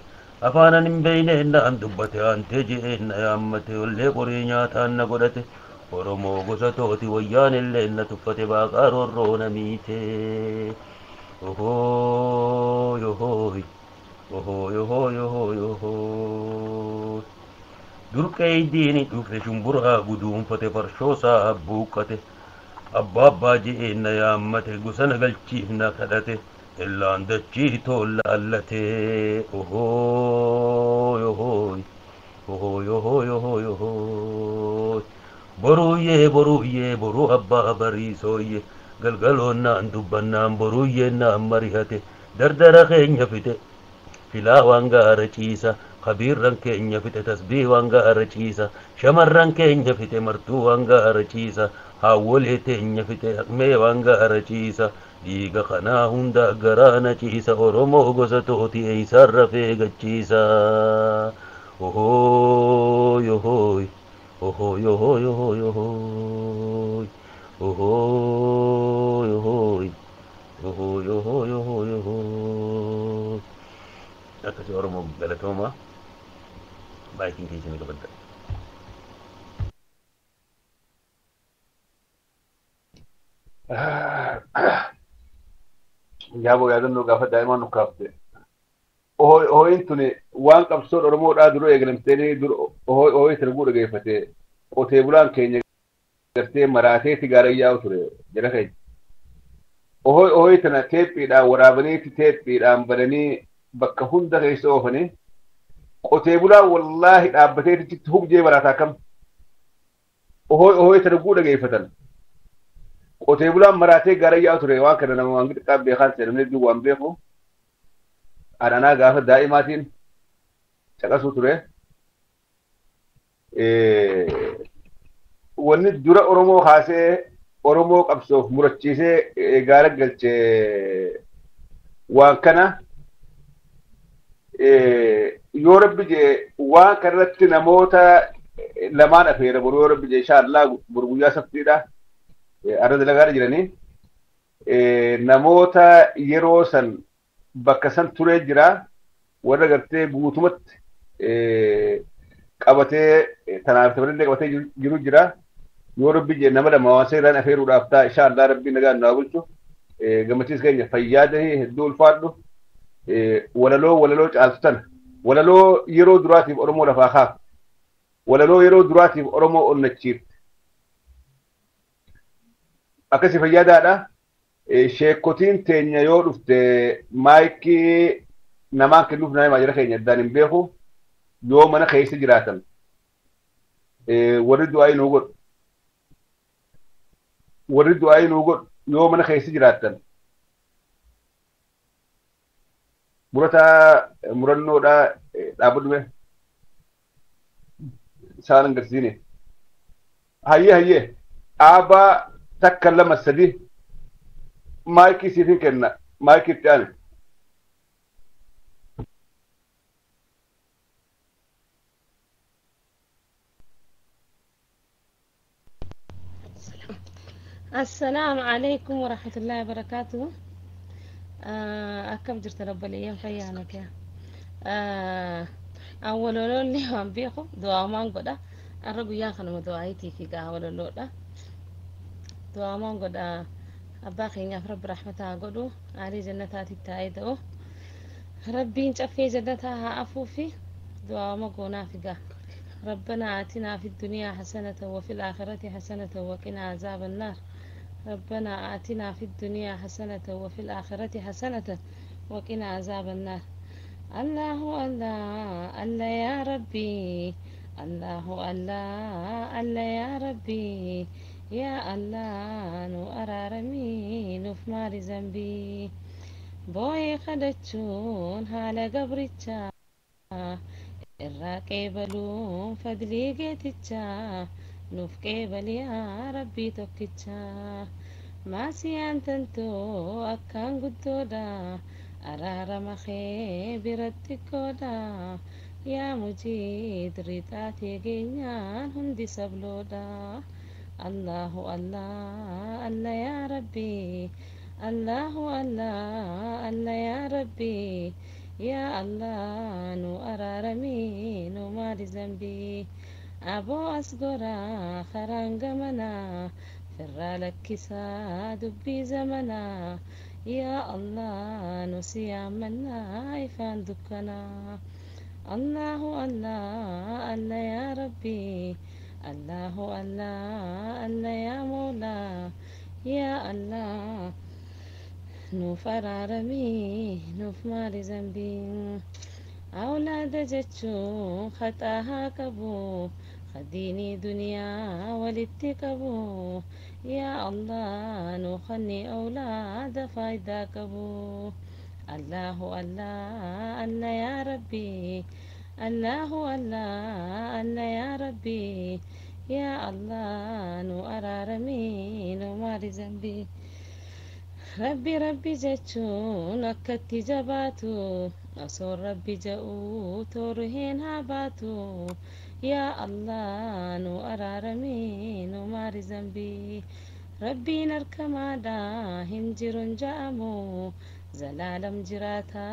afaanan hin beeyneenaan dubbate aantee je'eenna yaammate ollee qorii nyaataan na godhate oromoo gosa tooti wayyaan illee na tuffate baaqaa roorroo na miite ohoo yohooy ohoo yohoo yohoo yohoo durqee diini dhufe shumburaa guduunfate farshoosaa abbuuqqate abbaa abbaa je'eenna yaammate gosa na galchiif na kadhate illaan dachii toolla allatee ohoo yohooy ohoo yohoo yohoo yohoo boruuyyee boruuyyee boruu abbaa bariisooyye galgaloonnaan dubbannaan boruuyyeenaan marihate dardara keenya fite filaa waan gaara ciisa kabiirran keenya fite tasbii waan gaara ciisa shamarran keenya fite martuu waan gaara ciisa haawwolee teenya fite haqmee waan gaara ciisa dhiiga kanaa hunda garaana ciisa oromoo gosa tooti eeysaan rafee gachiisa ohoo yohooy ohoo yohoo yohoo yohooy ohoo yohooy ohoo yohoo yohoo yohoo akkasii oromoo galatooma baayitiin keessanii qabadda jaaboo yaadannoo gaafa daa'imaan nu kaafte ohooyin tuni waan qabsoon oromoodhaa dura eegalamteenii dur ohooyi sirguu dhageeffate qotee bulaan keenya gartee maraateeti gaarayyaa ture jira keenya. Ohoi tana teephiidhaan waraabaniiti teephiidhaan bananii bakka hunda keessa oofanii qotee bulaan wallaahi dhaabbateetitti hubjee maraataa kam. Ohoi tana guu dhageeffatan. Qotee bulaan maraatee gaarayyaa ture waan kana nama waan xiqqaa beekaan seenamni hedduu waan beeku. Ananaa gaafa daa'imaatiin caqasuu ture. Wanni dura Oromoo kaasee Oromoo qabsoof murachiisee gaara galchee waan kana yoo rabbi jee waan kanarratti namoota lamaan afeera boruu yoo rabbi jee inshaallah guyyaa sabtiidha arra dalagaara jiranii namoota yeroo san bakka san turee jira warra gartee guutumatti qabatee tanaaf taphillee qabatee jiru jira. Yoo rabbi jee nama lama waan seeraan afeeruudhaaf ta'a inshaallah rabbi nagaan naa bulchu gammachiis keenya fayyaadanii hedduu ulfaadhu walaloo caaltu tana walaloo yeroo duraatiif Oromoo lafaa kaaf walaloo yeroo duraatiif Oromoo onnachiifte akkasi fayyaadaadha. Sheekotiin teenya yoo dhufte maayikii namaan kennuuf nama jira keenya addaan hin beeku yoo mana keessa jiraatan warri du'aa nuu godhu. Warri du'aa nuu godhu yoo mana keessa jiraatan murataa murannoodhaa dhaabbadhume isaan agarsiine hayyee dhaabaa takka lama sadi maayikii siifin kenna maayikii itti aane. السلام عليكم ورحمة الله وبركاته. أكم جرت رب الأيام خيانك يا أول لولي هم بيخو دعاء ما نقدا الرجل يا خنم دعايتي في قهوة لولا دعاء ما نقدا أباخي يا رب رحمتها قدو علي جنتها تايدو ربي نشفي جنتها أفوفي دعاء ما قونا في قه ربنا آتنا في الدنيا حسنة وفي الآخرة حسنة وقنا عذاب النار. ربنا آتنا في الدنيا حسنة وفي الآخرة حسنة وقنا عذاب النار. الله الله الله يا ربي الله الله الله يا ربي يا الله نو أرارمي نفمار ذنبي بوي خدتشون هالا قبرتشا الراكي بلوم فدلي قيتتشا نوف قبل يا ربي توكتشا ما سيان تنتو أكان قدودا أرار مخي برتكودا يا مجيد ريتاتي جينيان هندي سبلودا. الله الله الله يا ربي الله الله الله يا ربي يا الله نو أرارمي نو ماري ذنبي أبو أسقرا خرانق منا فرالك كسا دبي زمنا يا الله نو سيامنا إفان دكنا. الله الله الله يا ربي الله الله الله يا مولا يا الله نوف أرارمي نوف ماري ذنبي أولاد جتشو خطاها كبو خديني دنيا ولتكبو يا الله نوخني أولاد فايدا كبو. الله الله الله يا ربي الله الله الله يا ربي يا الله نو أرارمي نو ماري ذنبي ربي ربي جتشون أكتي جباتو أصور ربي جاءو تورهين هاباتو يا الله نو أرارمي نو ماري ذنبي ربي نركمادا هنجر جامو زلالم جراتا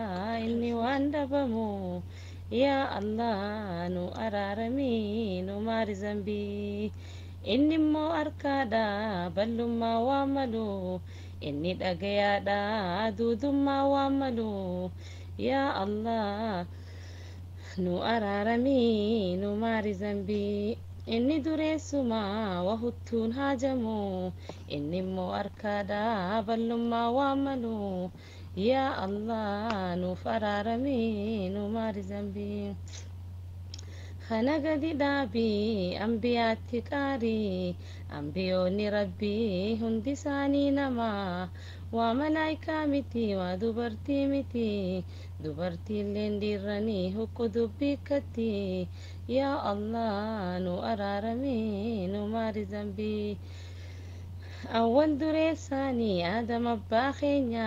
إني واندبمو يا الله نو أرارمي نو ماري ذنبي إني مو أركادا بلما واملو إني دقيادا دودما واملو يا الله نو أرارمي نو ماري ذنبي inni dureessumaa wahuttuun haajamu inni immoo arkaadaa ballummaa waamalu yaa allah nuuf araaramii nu maari zambii kana gadi dhaabii ambiyaatti qaarii ambiyoonni rabbii hundi isaanii namaa waa malaayikaa miti waa dubartii miti dubartiilleen dhiirranii hukku dubbiikkatti yaa allah nu araaramii nu maari zambii awwal dureessaanii aadam abbaa keenya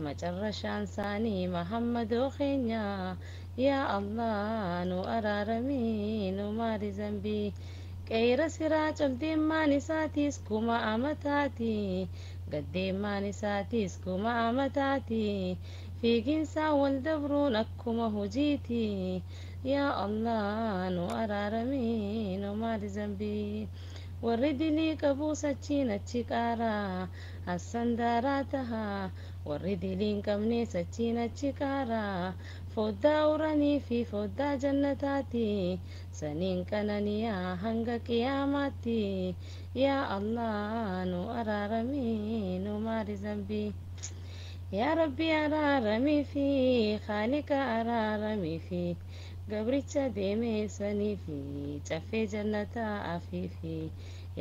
macarrashaan isaanii mahammadoo keenya yaa allah nu araaramii nu maari zambii qeeyra siraa cabdeemmaan isaatiis kuma amataati gaddeemmaan isaatiis kuma amataati fiiginsaa wal dabruun akkuma hojiiti yaa allah nu araaramii nu maari zambii warri dilii qabuu sachiin achi qaaraa hassan daaraa tahaa warri diliin qabnee sachiin achi qaaraa foddaa uranii fi foddaa jannataati saniin qananiyaa hanga qiyaamaatti yaa allah nu araaramii nu maari zambii yaa rabbi araaramii fi khaalika araaramii fi gabricha deemeessanii fi caffee jannataa afiifi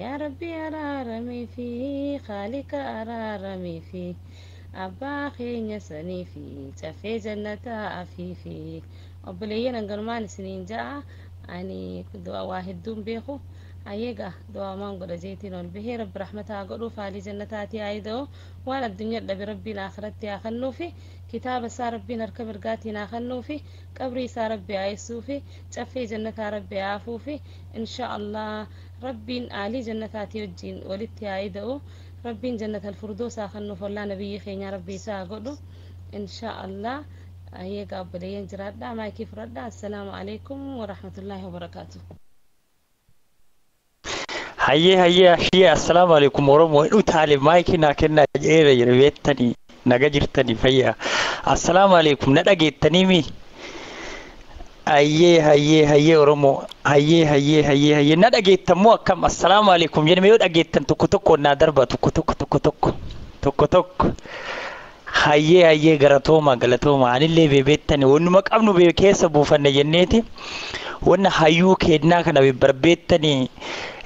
yaa rabbi araaramii fi khaalika araaramii fi abbaa keenya sanii fi caffee jannataa afiifi obboleeyyan hanganumaan isiniin ja'a ani du'a waa hedduun beeku ayega du'a maan godha jeetiin ol bahee rabbi rahmataa godhu faalii jannataati aayidoo waan addunyaa dhabe rabbiin akhiratti haa kennuufi kitaaba isaa rabbiin harka mirgaatiin haa kennuufi qabrii isaa rabbi haa eessuufi caffee jannataa rabbi haa afuufi insha allah rabbiin aalii jannataati wajjiin walitti haa aayidoo rabbiin jannata alfurdoos haa kennuuf wallaa nabiyyi keenya rabbi isaa haa godhu insha allah ayega obboleeyyan jiraadha maayikii fudhadha assalaamu alaikum warahmatullaahi wabarakaatuh hayyee assalaamu alaikum oromoo utaale maayikii naa kennaa jeera yerbeettanii naga jirtanii fayyaa assalaamu alaikum na dhageettanii mi hayyee oromoo hayyee na dhageettammoo akkam assalaamu alaikum jedhame yoo dhageettan tokko naa darba tokko hayyee galatooma anillee beebeettanii wannuma qabnu bee keessa buufanne jenneeti wanna hayyuu keennaa kana barbeettanii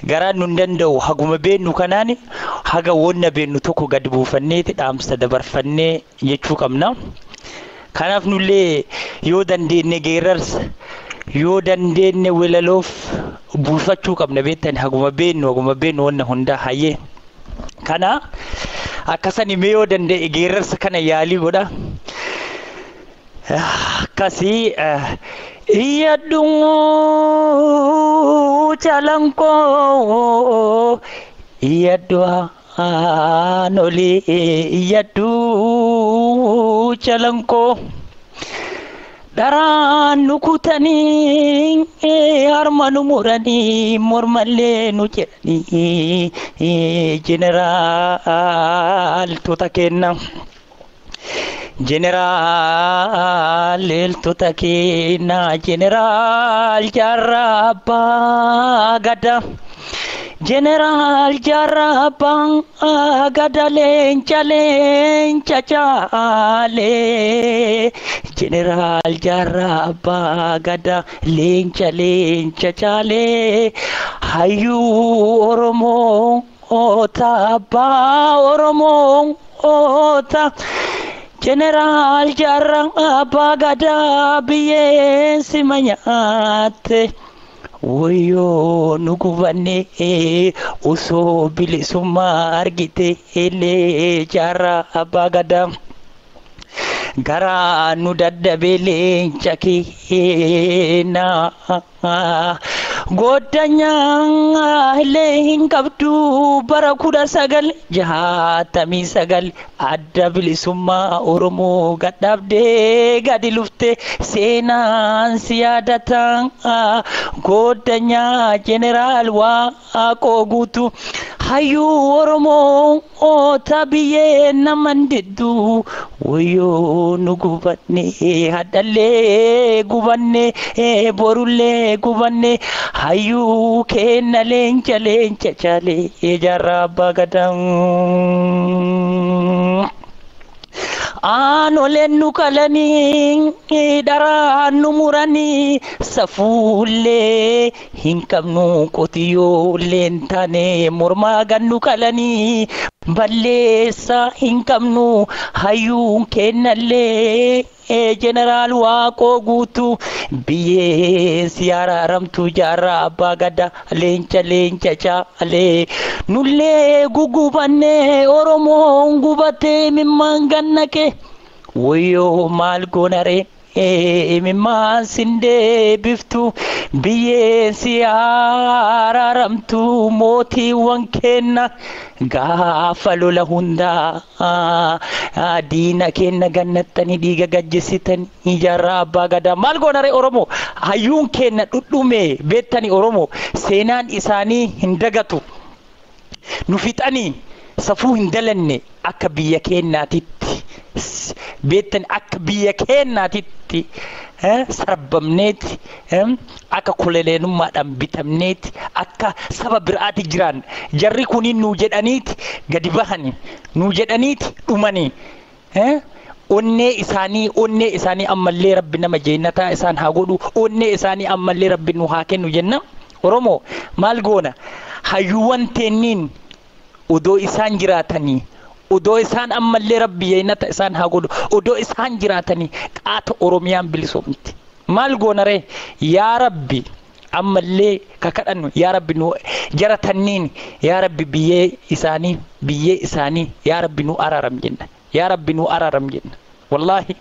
garaan nun danda'u haguma beennu kanaan haga wonna beennu tokko gad buufanneeti dhaamsa dabarfannee jechuu qabna kanaaf nullee yoo dandeenye geerarsa yoo dandeenye welaloof buufachuu qabna beettanii haguma beennu wanna hundaa hayyee kana akkasani mee yoo danda'e geerarsa kana yaalii godha akkasii iyaddu calanko iyaddu anoli iyaddu calanko daraan nukutanii harma nu muranii mormallee nu jedhanii jeneraal tuuta kenna jeneraal tuuta kenna jeneraal jaarraa abbaa gada jeneraal jaarraa abbaa gada leenca caale jeneraal jaarraa abbaa gada leenca caale hayyuu oromoo oota abbaa oromoo oota jeneraal jaarraa abbaa gada biyyeen sima nyaatte wayyoo nu gubanne osoo bilisummaa argite illee jaarraa abbaa gada garaa nu dadhabee leenca keenna goddanyaa illee hin qabdu bara 1969 adda bilisummaa oromoo gadhabdee gadi lufte seenaan si yaadata goddanyaa jeneraal waaqoo guutu hayyuu Oromoo tabiyyee naman diddu wayyoo nu gubanne hadhallee gubanne borullee gubanne hayyuu kenna leenca chalee jaarraa abbaa gadaa Anoleen nu kalanii daraan nu muranii safuullee hin qabnu qotiyyoolee hin taane mormaa gannu kalanii balleessa hin qabnu hayyuun kennallee jeneraal Waaqoo guutuu biyyee si araaramtu jaarraa abbaa gadaa leenca caalee nullee gugubanne Oromoon gubatee mimmaan gannake wayyoo maal goonaree mimmaan sindee biftu biyyee si araaramtu mootiiwwan kenna gaafa lola hundaa diina kenna gannattanii dhiiga gajjisitanii jaarraa abbaa gadaa maal goonaree Oromoo hayyuun kenna dhudhume beettanii Oromoo seenaan isaanii hin dagatu nu fixanii safuu hin dalanne akka biyya keennaatitti beettani akka biyya keennaatitti sarbamneeti akka koleleenummaadhaan bitamneeti akka saba biraati jiran jarri kuniin nuu jedhaniiti gadi bahani nuu jedhaniiti dhumani onnee isaanii ammallee rabbi nama jeennataa isaan haa godhu onnee isaanii ammallee rabbi nu haa kennu jenna Oromoo maal goona hayyuuwwan teenniin odoo isaan jiraatanii odoo isaan ammallee rabbi jeenata isaan haa godhu odoo isaan jiraatanii qaata Oromiyaan bilisoomti maal goonaree yaa rabbi ammallee kakadhannu yaa rabbi nu jaratanniin yaa rabbi biyyee isaanii yaa rabbi nu araaram jenna wallahi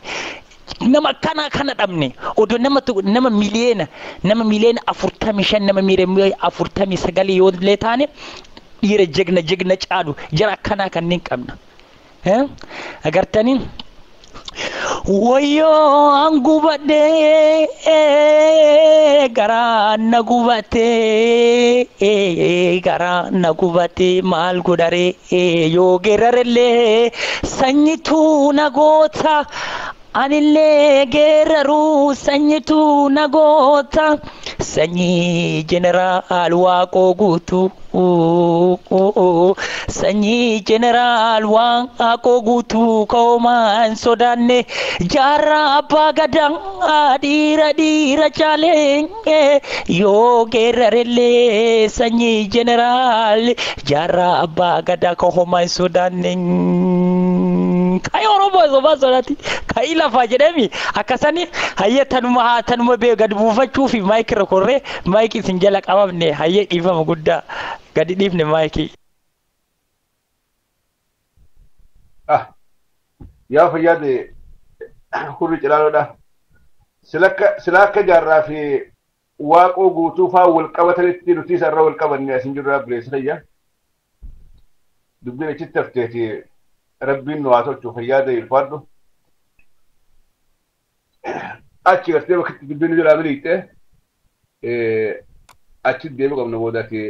nama kana dhabne odoo nama miliyeena 45 nama miliyeena 49 yoo illee taane dhiira jegna caalu jara akkanaa kanneen qabna agartanii wayyoo an gubadhee garaa na gubatee maal godharee yoo geerarellee sanyituu na goota anillee geeraruu sanyituu na goota sanyii jeneraal Waaqoo guutuu sanyii jeneraal Waaqoo guutuu koomaan sodaanne jaarraa abbaa gadaa dhiira caalee yoo geerarellee sanyii jeneraal jaarraa abbaa gadaa koomaan sodaanne kai Oromoo soba sodaati kai lafa jedhemi akkasani hayya tanuma bee gad buufachuu fi maayikii rekorree maayikii sin jala qabamne hayya dhiifama guddaa gadi dhiifne maayikii yaa fayyaade hurri cilaaloodha sila akka jaarraa fi Waaqoo guutuu faa wal qabatanitti nuti isarra wal qabanne asin jirraa bileessa fayyaa dubbiin achitti hafteeti rabbiin nu haa tolchu fayyaada ilfaadhu achi gartee bakka dubbiin jira biliite achi deemu qabna boodaati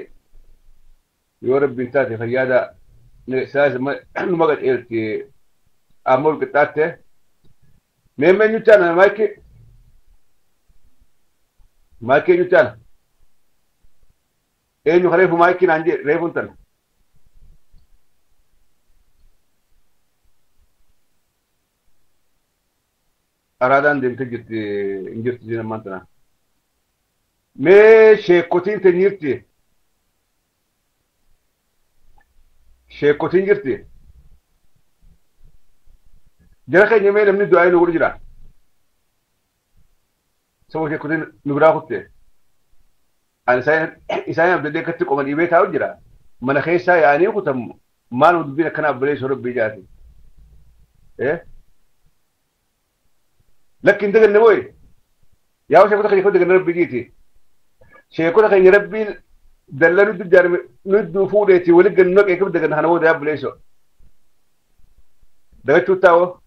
yoo rabbiin taate fayyaada numa qaceelti ammoo qixxaatte meemmee eenyu taana maayikii eenyu taana eenyu reefu maayikii naan jee reefuun tana araadaan deemtee jirti hin jirti jiran maantana mee sheekotiin te jirti sheekotiin jirti jara keenya mee namni du'aa nu godhu jira sababa sheekotiin nu biraa kutte ani isaan abdadee akkatti qoman dhiibee taa'u jira mana keessaa yaa'anii kutamu maal dubbiin akkana abbalee soo rabbii jaati لكن ده النبوي يا وش يقول لك يقول لك الرب جيتي شيء يقول لك يا ربي دلنا ند جار ند فودتي ولق النك يقول لك أنا هو ده بليسو ده شو تاو